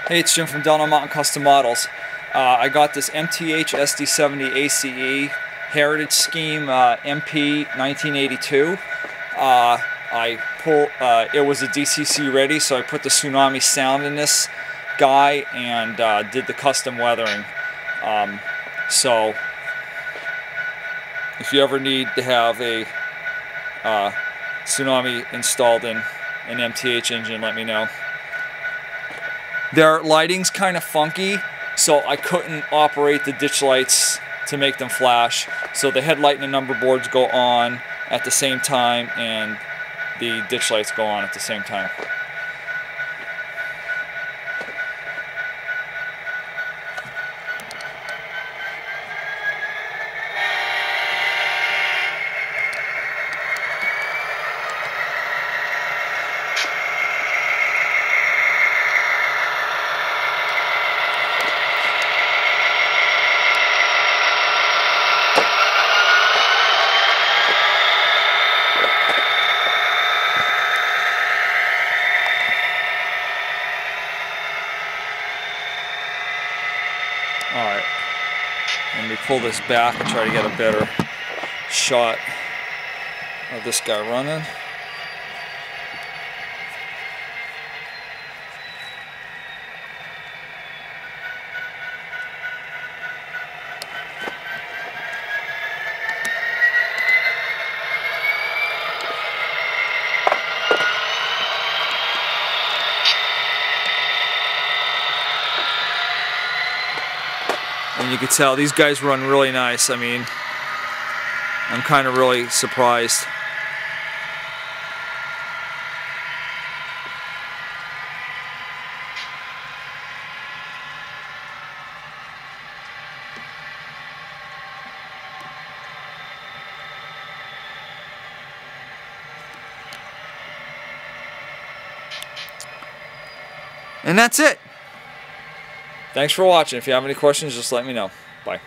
Hey, it's Jim from Delano Mountain Custom Models. I got this MTH SD70aCe Heritage Scheme MP 1982. It was a DCC ready, so I put the Tsunami sound in this guy and did the custom weathering. So if you ever need to have a Tsunami installed in an MTH engine, let me know. Their lighting's kind of funky, so I couldn't operate the ditch lights to make them flash. So the headlight and the number boards go on at the same time, and the ditch lights go on at the same time. Alright, let me pull this back and try to get a better shot of this guy running. And you can tell these guys run really nice. I mean, I'm kind of really surprised. And that's it. Thanks for watching. If you have any questions, just let me know. Bye.